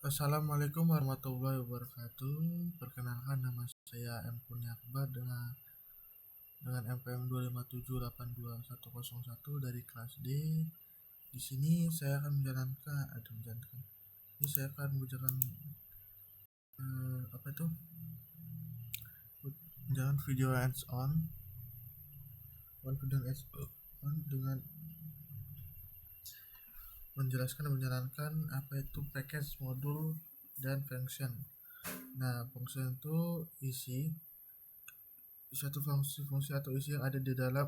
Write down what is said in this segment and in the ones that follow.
Assalamualaikum warahmatullahi wabarakatuh. Perkenalkan, nama saya M. Akbar dengan NPM 257821101 dari kelas D. Di sini saya akan menjalankan menjalankan video hands on dengan menjalankan apa itu package, modul, dan function. Nah, function itu suatu fungsi atau isi yang ada di dalam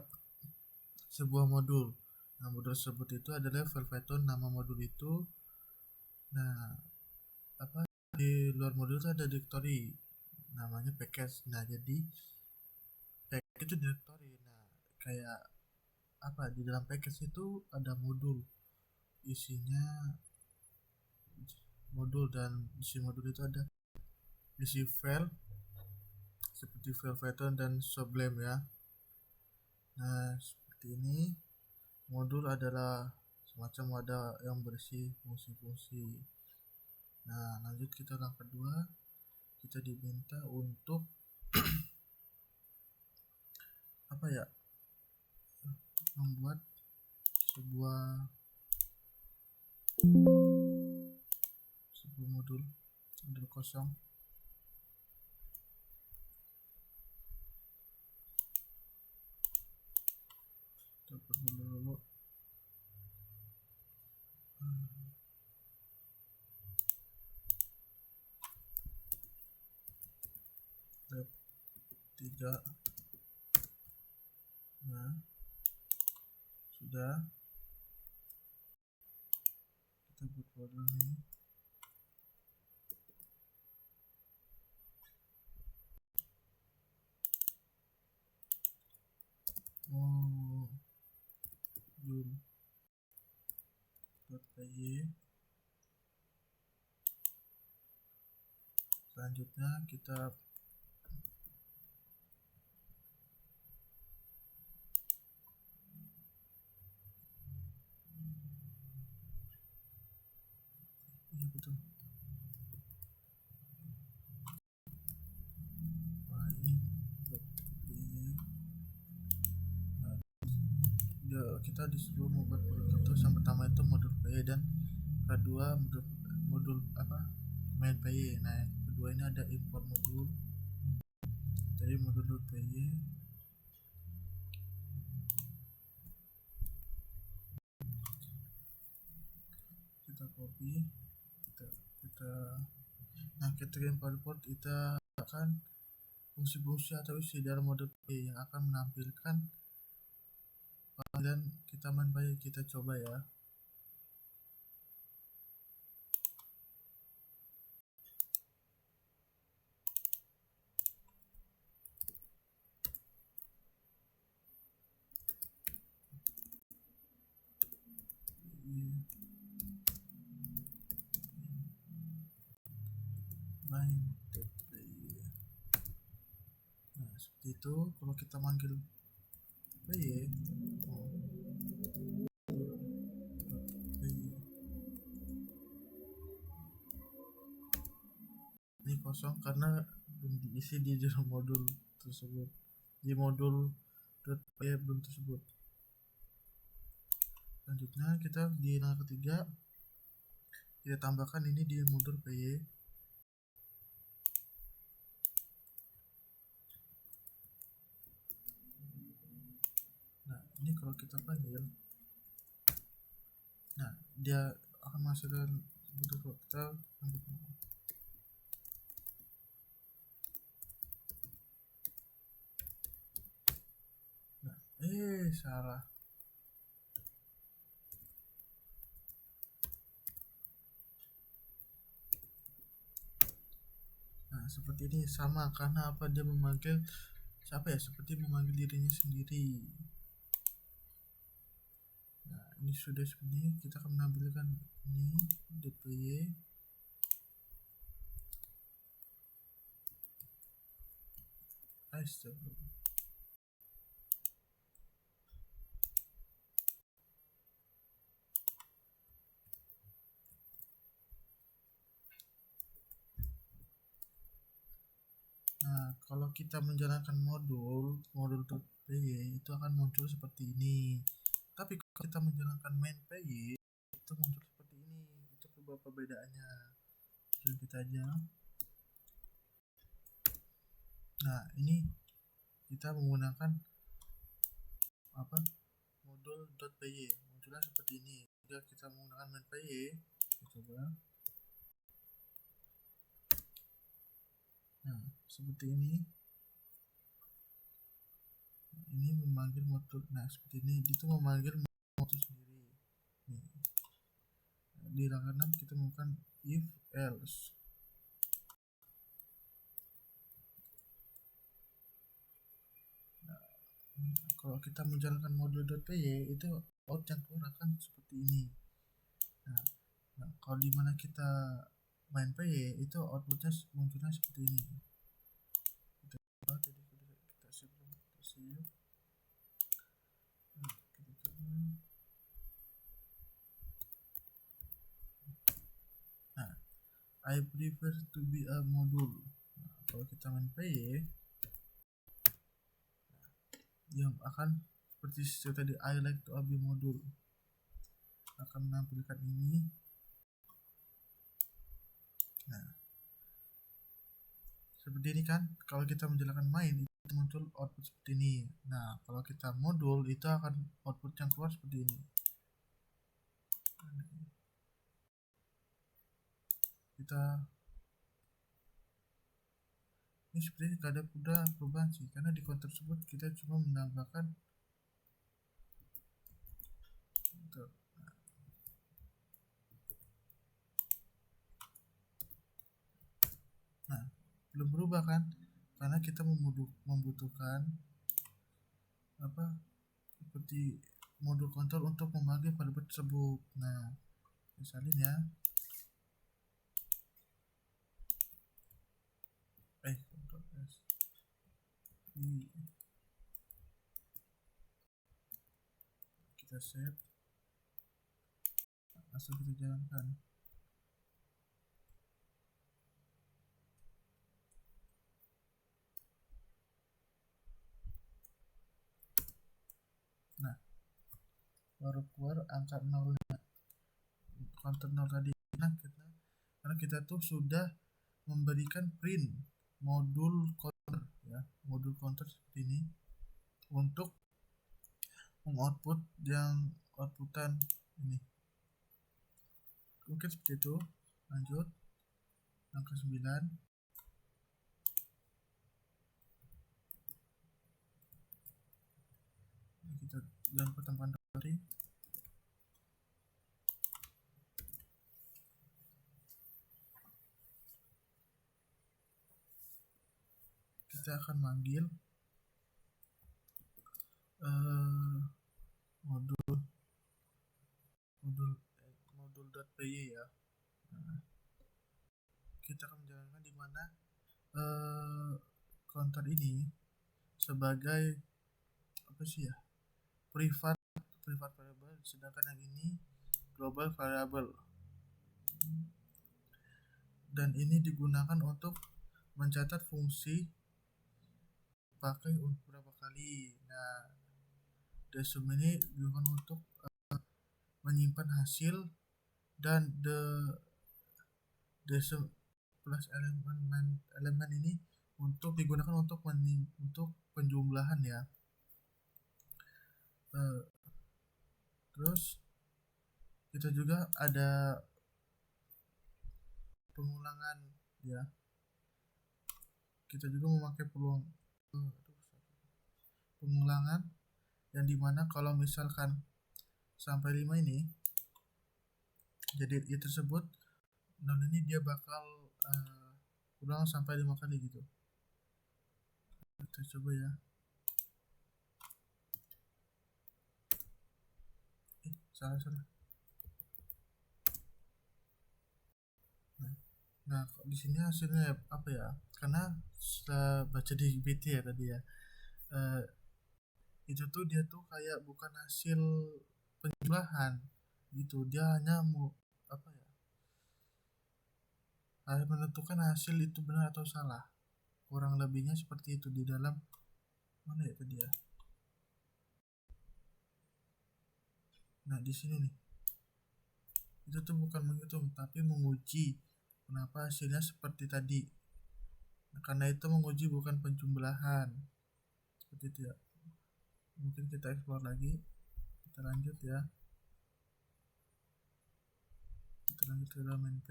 sebuah modul. Nah, modul tersebut itu adalah file Python nama modul itu. Nah, di luar modul itu ada directory namanya package. Nah, jadi package itu directory. Nah, kayak di dalam package itu ada modul, isinya modul, dan isi modul itu ada isi file seperti file Python dan Sublime ya. Nah, seperti ini. Modul adalah semacam wadah yang berisi fungsi-fungsi. Nah, lanjut kita langkah kedua. Kita diminta untuk membuat sebuah modul kosong. Kita dulu tab 3. Nah, sudah, kita buat folder ini. Jul.py. Selanjutnya kita kita disuruh membuat modul itu. Yang pertama itu modul py, dan kedua modul main py. Nah, yang kedua ini ada import modul dari modul py. Kita copy, kita import kita akan fungsi-fungsi atau isi dalam modul py yang akan menampilkan panggilan kita main py. Kita coba ya. Nah, seperti itu. Kalau kita manggil py, ini kosong karena belum diisi di dalam modul tersebut. Di modul .py belum tersebut. Selanjutnya kita di langkah ketiga, kita tambahkan ini di modul py. Nah, ini kalau kita panggil, nah dia akan menghasilkan modul. Kita lanjut. Nah, salah. Nah, seperti ini sama karena dia memanggil seperti memanggil dirinya sendiri. Nah, ini sudah seperti. Kita akan menampilkan ini .py. kalau kita menjalankan modul.py itu akan muncul seperti ini. Tapi kalau kita menjalankan main.py itu muncul seperti ini. Itu beberapa perbedaannya. Coba kita aja. Nah, ini kita menggunakan modul.py, munculnya seperti ini. Jika kita menggunakan main.py, kita coba. Nah, seperti ini. Ini memanggil modul. Nah, seperti ini. Itu memanggil modul sendiri. Nih. Di langkah 6 kita menggunakan if else. Nah, kalau kita menjalankan modul.py itu out yang keluar akan seperti ini. Nah, kalau dimana kita main py itu outputnya munculnya seperti ini. Kita coba tadi kita save dulu, kita save. Nah, kita coba. Nah, I prefer to be a module. Nah, kalau kita main py yang akan seperti tadi I like to be module akan menampilkan ini. Nah, seperti ini kan, kalau kita menjalankan main itu muncul output seperti ini. Nah, kalau kita modul itu akan output yang keluar seperti ini. Kita ini sebenarnya gak ada perubahan sih, karena di code tersebut kita cuma menambahkan nah, belum berubah kan, karena kita membutuhkan seperti modul kontrol untuk memanggil variabel tersebut. Nah, misalnya ya Ctrl S kita save, langsung kita jalankan. Nah, baru keluar angka 0 counter 0 tadi. Nah, karena kita tuh sudah memberikan print modul counter ya, modul counter seperti ini untuk mengoutput yang outputan ini. Oke, seperti itu. Lanjut angka 9. Kita jangan pertemuan tadi. Kita akan manggil modul.py ya. Nah, kita akan menjalankan di mana counter ini sebagai apa sih ya, privat variable, sedangkan yang ini global variable, dan ini digunakan untuk mencatat fungsi pakai beberapa kali. Nah, the_sum ini digunakan untuk menyimpan hasil, dan the_sum plus elemen ini untuk digunakan untuk penjumlahan ya. Terus kita juga ada pengulangan ya. Kita juga memakai pengulangan yang dimana kalau misalkan sampai 5 ini, jadi itu tersebut nol ini dia bakal ulang sampai 5 kali gitu. Kita coba ya. Salah. Nah, di sini hasilnya apa ya? Karena saya baca di GPT ya tadi ya. Itu tuh dia tuh kayak bukan hasil penjumlahan gitu. Dia hanya hanya menentukan hasil itu benar atau salah. kurang lebihnya seperti itu di dalam mana ya tadi ya. Nah di sini nih, itu tuh bukan menghitung tapi menguji kenapa hasilnya seperti tadi. Nah, karena itu menguji bukan penjumlahan seperti itu ya. Mungkin kita explore lagi, kita lanjut ya, kita lanjut ke dalam NP.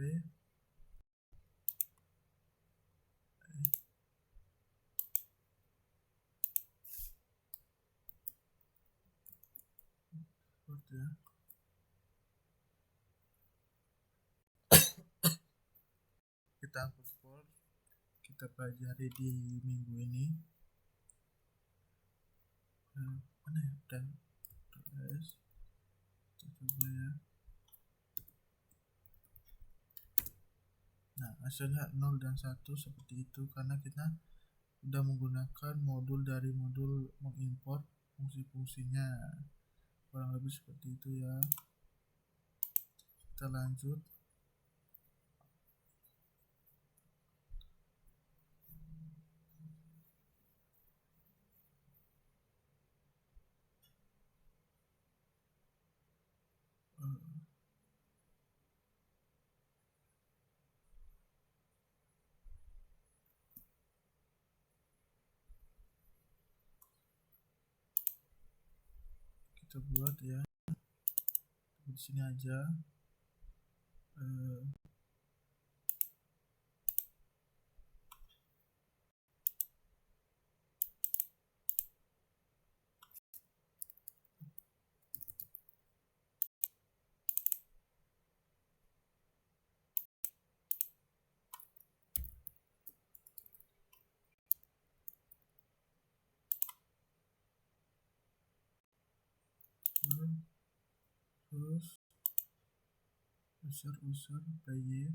Seperti ya. Kita ekspor, kita pelajari di minggu ini. Mana ya, dan terus kita coba ya. Nah hasilnya 0 dan 1 seperti itu karena kita sudah menggunakan modul dari modul mengimport fungsi-fungsinya, kurang lebih seperti itu ya. Kita lanjut. Kita buat ya di sini aja. Terus user py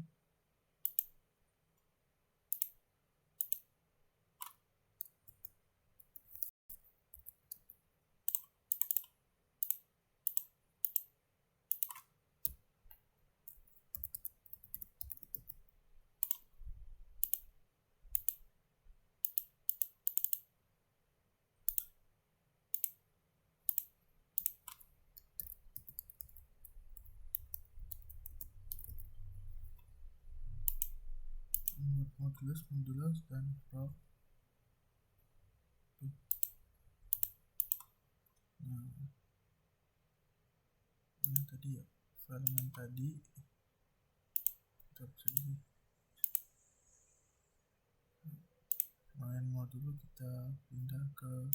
modulus dan proc. Nah ini tadi ya elemen tadi kita bisa ini main modul kita pindah ke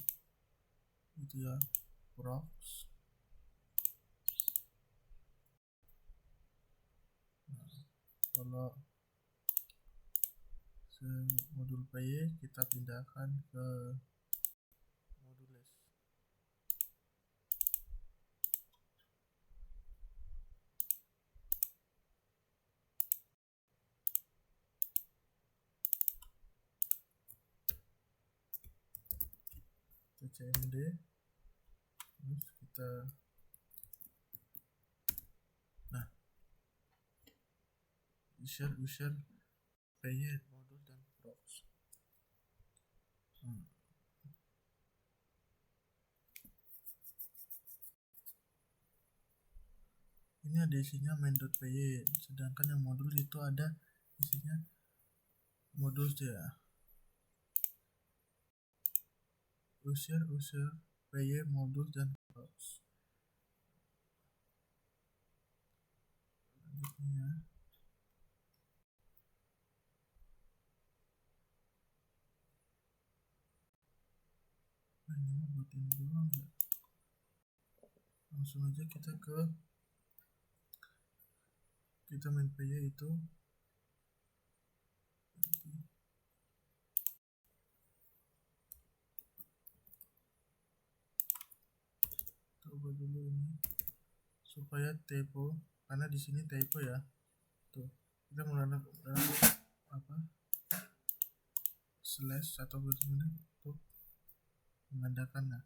itu ya, procs. Nah, kalau modul py kita pindahkan ke modules. Kita cmd, terus kita user py modul dan procs. Ini ada isinya main.py, sedangkan yang modul itu ada isinya modul ya. User py modul dan procs. Selanjutnya ini buat ini doang ya. Langsung aja kita main py itu coba dulu ini supaya typo, karena di sini typo ya. Tuh kita menggunakan apa slash atau bagaimana untuk menandakan. Nah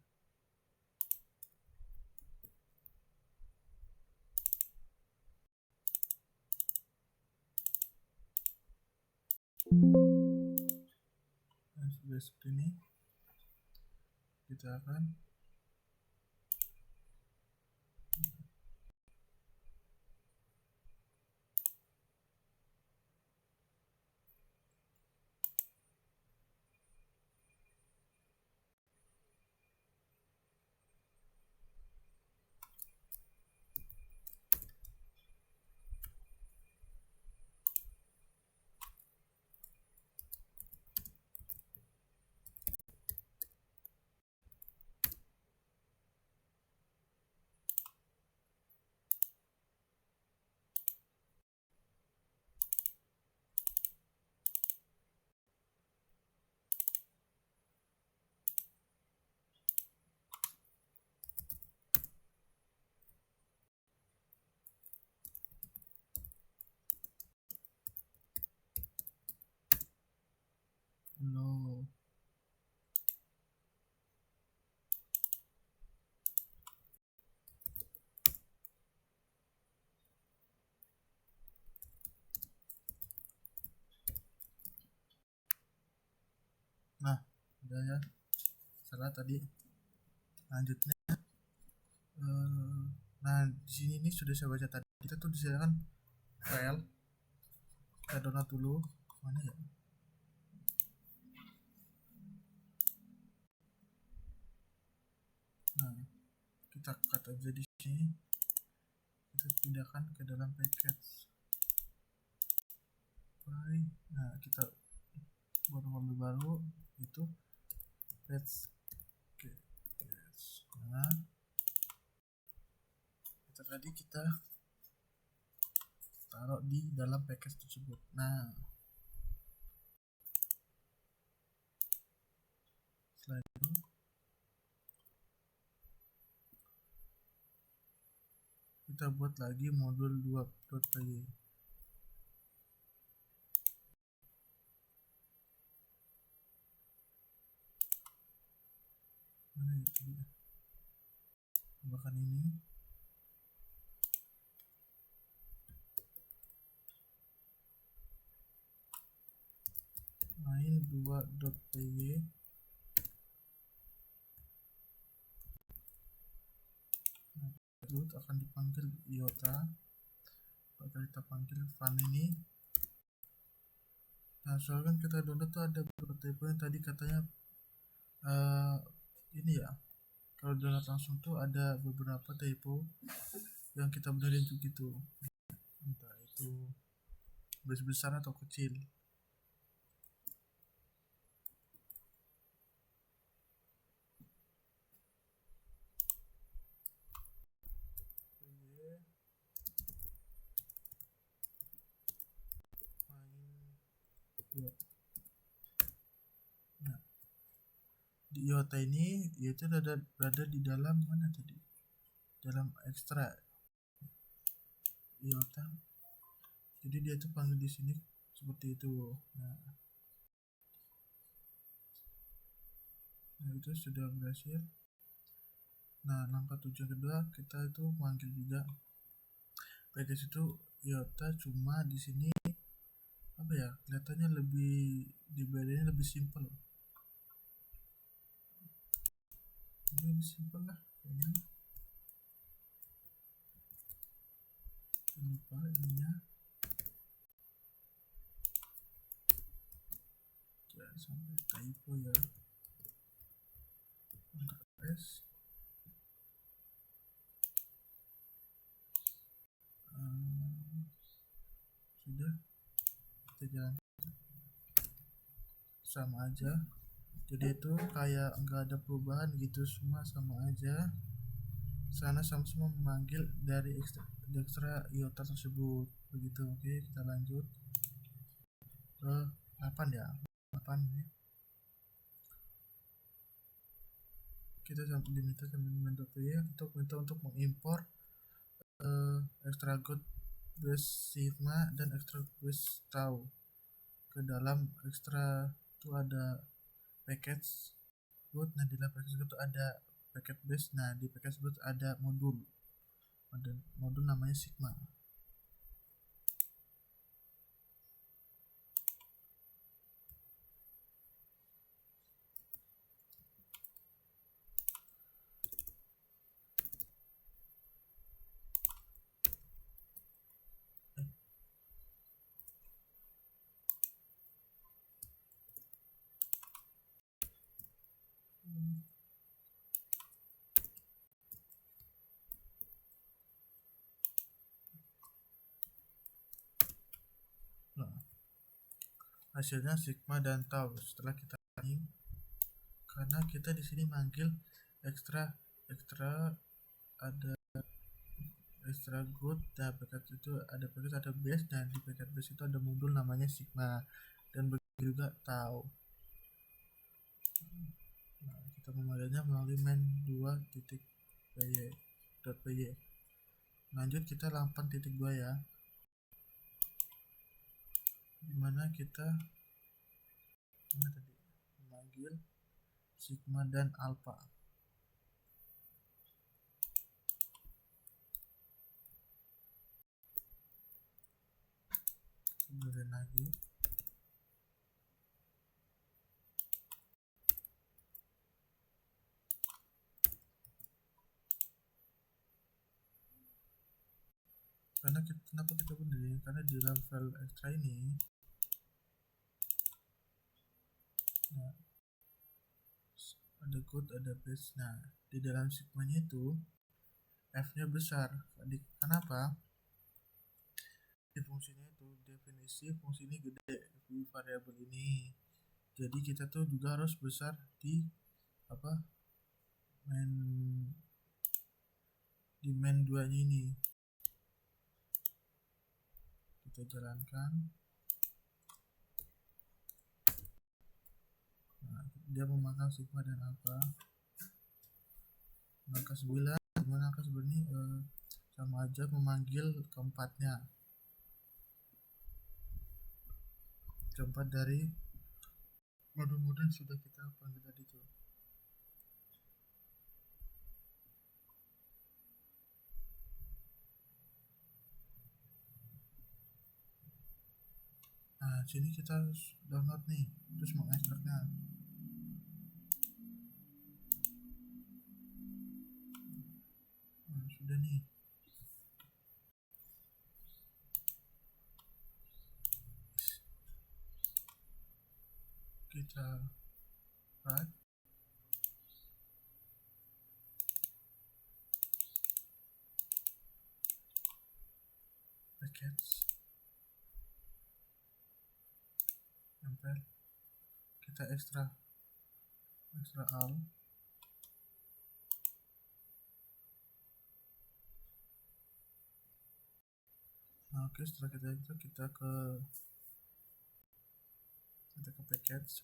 sudah seperti ini, kita akan low. Nah, udah ya, salah tadi. Lanjutnya, nah di sini nih sudah saya baca tadi, kita tuh disediakan file, kita download dulu. Mana ya? Nah, kita cut aja di sini, kita pindahkan ke dalam package file. Nah, kita buat folder baru itu package. Nah, tadi kita taruh di dalam package tersebut. Nah, setelah itu kita buat lagi modul 2.py. Mana ya tadi? Bahkan ini main 2.py. Nah, akan dipanggil iota. Maka kita panggil fun ini. Nah, soalnya kan kita download tuh ada beberapa typo yang tadi katanya ini ya, kalau download langsung tuh ada beberapa typo yang kita benerin tuh gitu, entah itu besar atau kecil. Nah, di iota ini yaitu berada di dalam mana tadi? Dalam ekstra iota. Jadi dia tuh panggil di sini seperti itu. Nah, itu sudah berhasil. Nah, langkah tujuan kedua kita itu manggil juga package itu iota, cuma di sini apa ya, kelihatannya lebih dibedanya lebih simpel. Ini lebih simpel lah ini. Lupa ininya, jangan sampai typo ya. Untuk S sudah, kita jalan sama aja, jadi itu kayak enggak ada perubahan gitu, semua sama aja. Sana sama-sama memanggil dari ekstra iota tersebut begitu. Oke, kita lanjut ke 8 ya. 8 ya. Kita diminta teman-teman untuk mengimpor extra good base sigma dan extra base tau ke dalam ekstra itu ada package good. Nah, di dalam package good itu ada packet base. Nah, di package good ada modul namanya sigma. hasilnya sigma dan tau. Setelah kita running, karena kita di sini manggil extra ada extra good, nah paket itu ada paket ada base, dan di paket base itu ada modul namanya sigma dan begitu juga tau. Nah, kita memanggilnya melalui main2.py. Lanjut kita 8.2 ya, dimana kita memanggil sigma dan alpha. Kemudian lagi kenapa kita benerin, karena di dalam file extra ini nah, ada code, ada base. Nah, di dalam sigmanya itu f nya besar. Kenapa? Di fungsinya itu definisi fungsi ini gede di variabel ini, jadi kita tuh juga harus besar di main 2 nya ini. Kita jalankan. Nah, dia memakan sigma dan alpha. Angka 9, dimana angka 9 ini sama aja memanggil keempatnya, keempat dari modul-modul yang sudah kita panggil tadi tuh. Nah, sini kita harus download nih, terus mengekstraknya. Nah, sudah nih. Kita right package, tempel, kita extra all. Nah, oke, setelah kita ke package.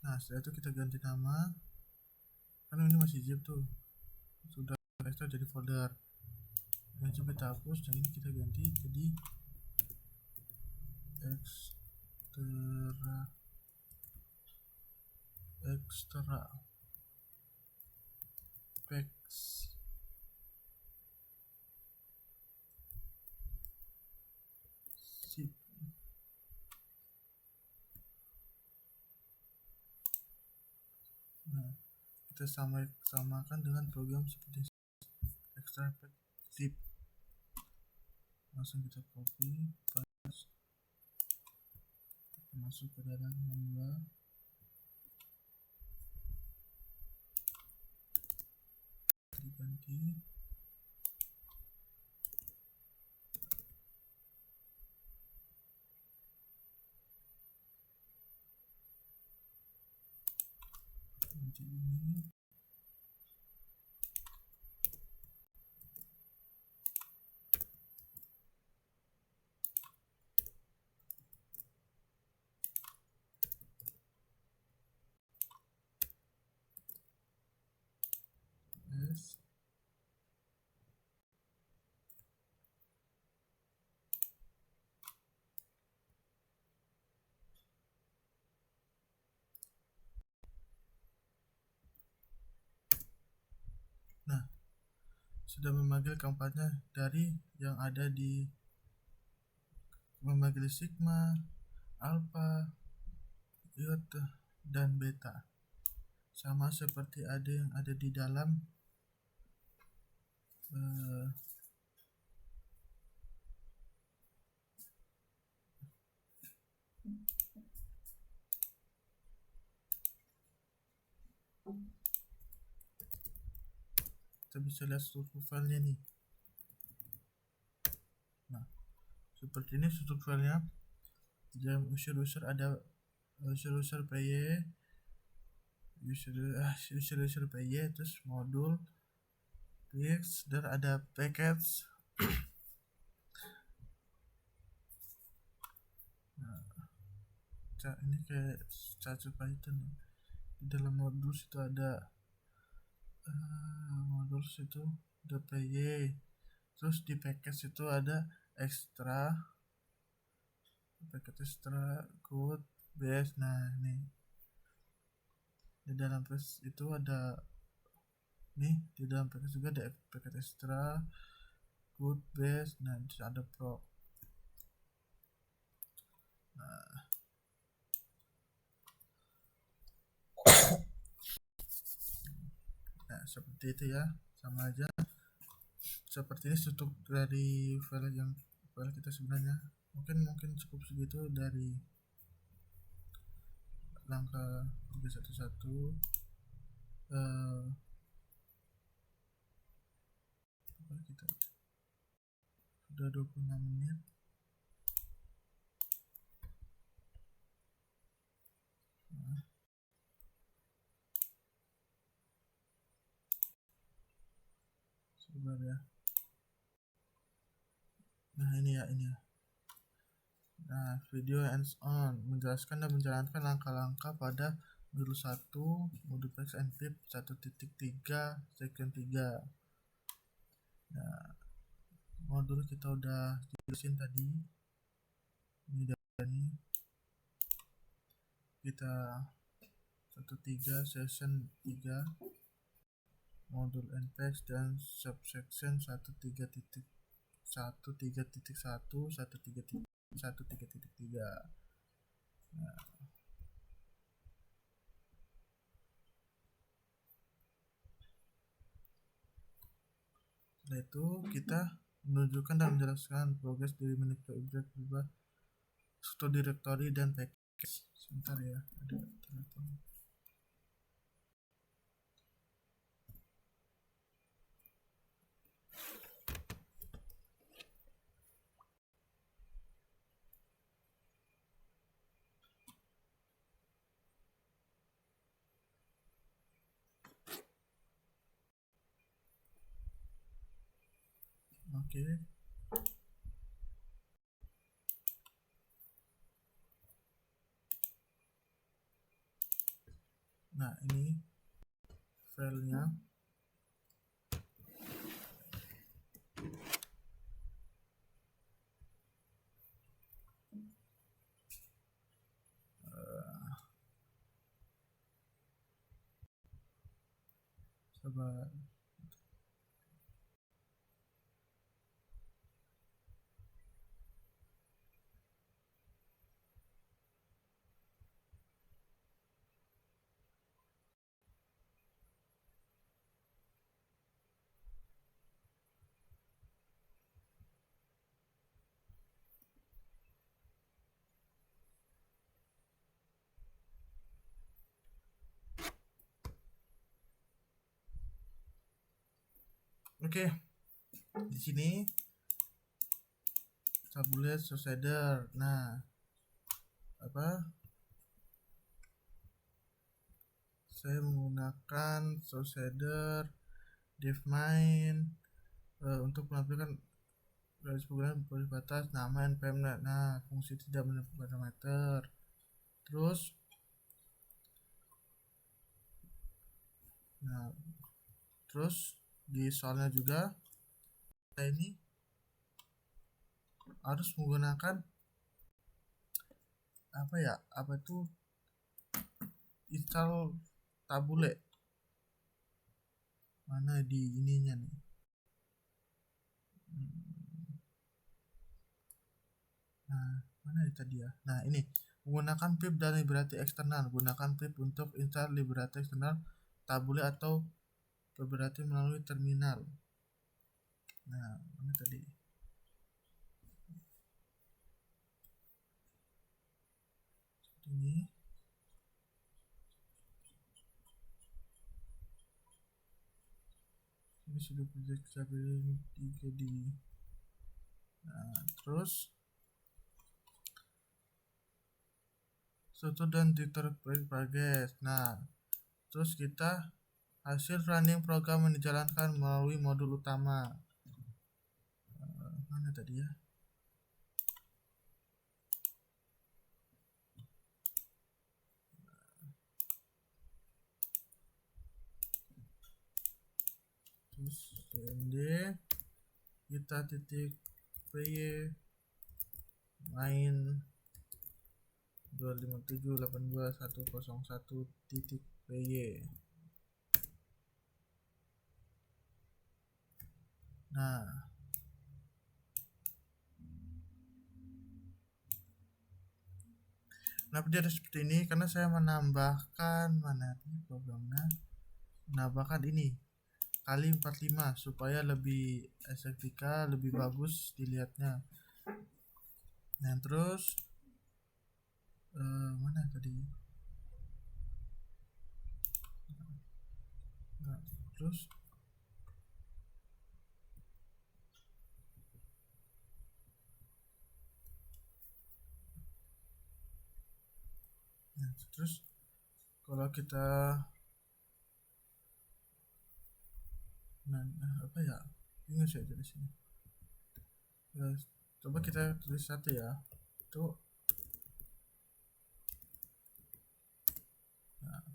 Nah, setelah itu kita ganti nama, karena ini masih zip tuh, sudah extra jadi folder. Yang zip kita hapus, yang ini kita ganti jadi extra packs. Zip. Nah, kita samakan dengan program seperti extra pack zip. Langsung kita copy, paste, kita masuk ke dalam manual, diganti. Ganti ini. Yes. Nah, sudah memanggil keempatnya dari yang ada di memanggil sigma, alpha, iota, dan beta, sama seperti ada yang ada di dalam kita bisa lihat struktur filenya nih. Nah, seperti ini struktur filenya. Di dalam user ada user py, user py, terus modul fix, dan ada package. Nah, ini kayak cacat Python. Di dalam modul itu ada modul situ ada py, terus di package itu ada paket extra code base. Nah ini di dalam package itu ada nih, di dalam package juga ada paket extra code base. Nah terus ada pro. Nah seperti itu ya, sama aja seperti ini struktur dari file kita sebenarnya. Mungkin cukup segitu dari langkah 311. Kita sudah 26 menit. Sebentar ya. Nah ini ya. Nah, video hands on menjelaskan dan menjalankan langkah-langkah pada modul 1 modul text and pip 1.3 section 3. Nah, modul kita udah jelasin tadi. Ini dari kita 1.3 section 3 modul ntext dan subsection 1.3.1 1.3.3. Nah, setelah itu kita menunjukkan dan menjelaskan progres dari manipulasi berubah struktur directory dan package. Sebentar ya, ada telepon. Oke. Nah ini filenya. Coba oke. Di sini tabulate source header. Nah, saya menggunakan source header div main untuk menampilkan garis program batas nama npm. Nah, fungsi tidak menyebut parameter. Terus di soalnya juga kita ini harus menggunakan install tabule. Mana di ininya nih? Nah, mana tadi ya? Nah, ini menggunakan pip dan library eksternal. Gunakan pip untuk install library eksternal tabule atau library melalui terminal. Nah, mana tadi? Ini sudah project stability 3 di. Nah, terus struktur dan titik progress. Nah, terus kita hasil running program yang dijalankan melalui modul utama. Mana tadi ya? Terus cmd kita titik py main 257.18.101 titik py. Nah, kenapa dia ada seperti ini? Karena saya menambahkan mana ini programnya, menambahkan ini kali 45 supaya lebih estetika, lebih bagus dilihatnya. Nah, terus mana tadi? Nah, terus kalau kita apa ya, ini saya dari sini ya, coba kita tulis satu ya, itu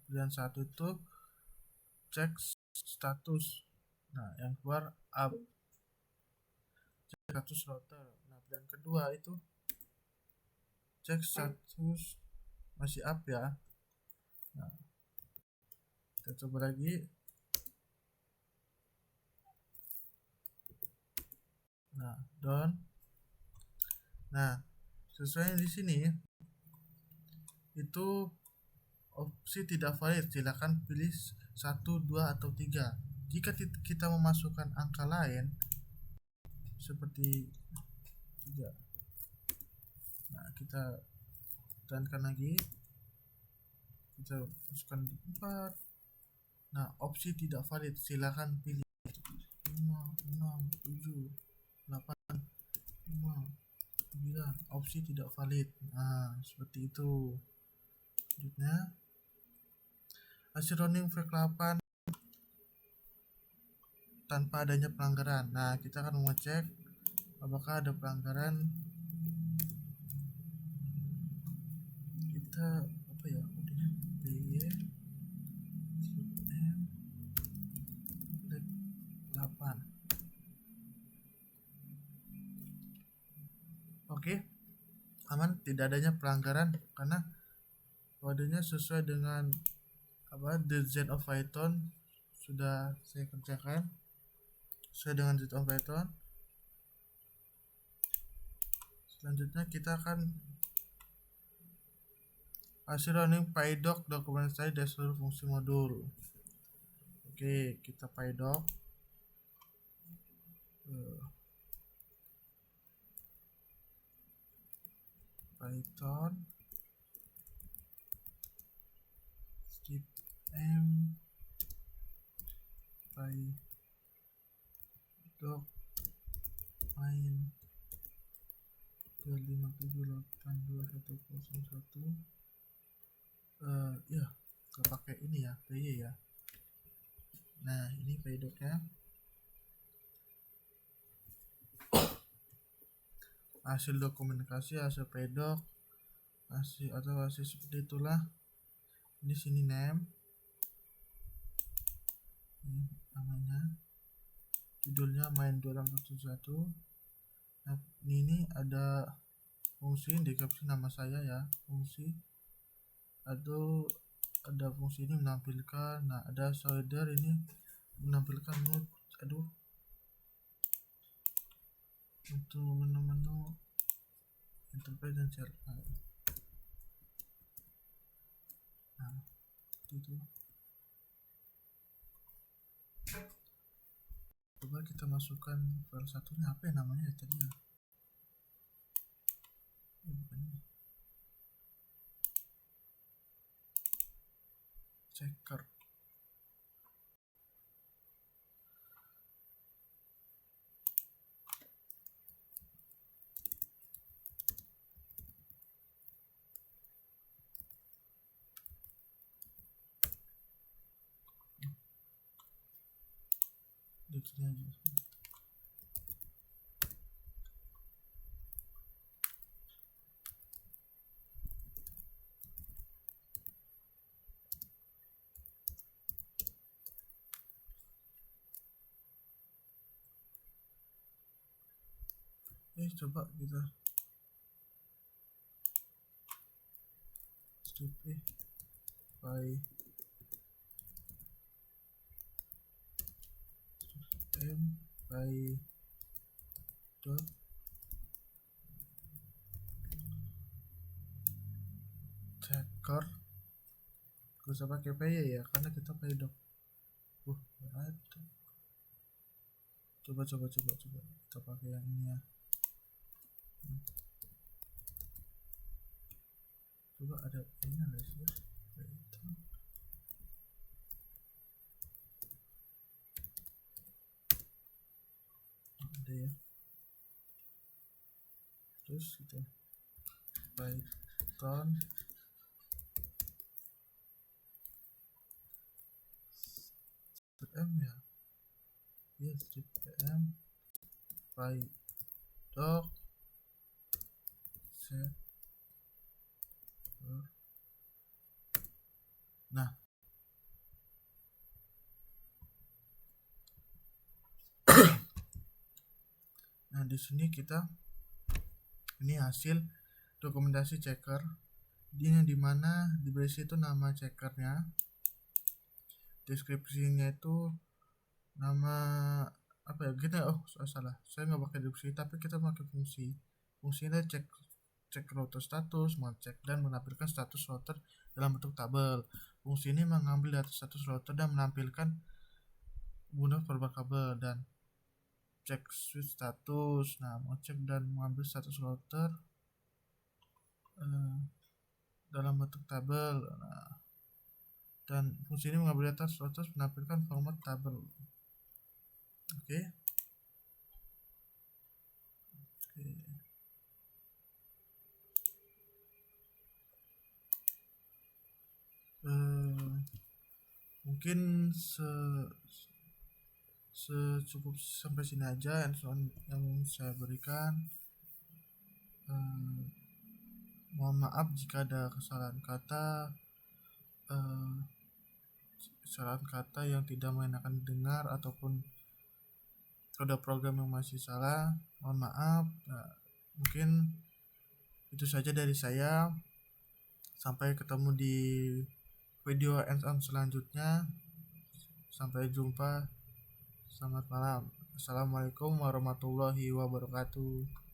pilihan satu itu cek status. Nah, yang keluar up, cek status router. Nah, pilihan kedua itu cek status masih up ya. Nah, kita coba lagi. Nah, down. Nah, sesuai di sini itu opsi tidak valid, silakan pilih 1, 2 atau 3. Jika kita memasukkan angka lain seperti 3, nah kita tekankan lagi, kita masukkan 4. Nah, opsi tidak valid, silakan pilih 5, 6, 7, 8, 5, 9. Opsi tidak valid. Nah, seperti itu. Selanjutnya hasil running V8 tanpa adanya pelanggaran. Nah, kita akan mengecek apakah ada pelanggaran. Kita apa ya, kodenya PY M 8. Oke, aman, tidak adanya pelanggaran karena kodenya sesuai dengan apa, design of Python sudah saya kerjakan sesuai dengan design of Python. Selanjutnya kita akan hasil running pydoc dokumentasi dari seluruh fungsi modul. Oke, kita pydoc Python strip m pydoc main 257.18.2101. Ya, kita pakai ini ya, py ya. Nah, ini pydocnya. Hasil dokumentasi, hasil paydoc, hasil seperti itulah. Di sini name, ini namanya, judulnya main 271. Nah, ini ada fungsi di caption nama saya ya, fungsi atau ada fungsi ini menampilkan. Nah, ada shader ini menampilkan node. Aduh, untuk menu-menu enterprise dan share file. Nah, itu coba kita masukkan file satunya, apa ya namanya tadi ya, checker. di sini aja. Coba kita strip by m by dot checker. Gak usah pakai py ya karena kita pakai doc. Coba kita pakai yang ini ya. Coba ada ini ada sih ya. Ada ya. Terus kita Python m ya. Yes, m by doc set. Nah, di sini kita ini hasil dokumentasi checker. Ini dimana di berisi itu nama checkernya, deskripsinya itu nama apa ya, kita salah, saya nggak pakai deskripsi tapi kita pakai fungsinya cek router status, mengecek dan menampilkan status router dalam bentuk tabel. Fungsi ini mengambil data status router dan menampilkan guna perubahan kabel dan cek switch status. Nah, mengecek dan mengambil status router dalam bentuk tabel. Nah, dan fungsi ini mengambil data status menampilkan format tabel. Oke. Mungkin secukup sampai sini aja yang saya berikan. Mohon maaf jika ada kesalahan kata yang tidak mengenakan dengar ataupun kode program yang masih salah. Mohon maaf. Nah, mungkin itu saja dari saya. Sampai ketemu di video hands-on selanjutnya. Sampai jumpa. Selamat malam. Assalamualaikum warahmatullahi wabarakatuh.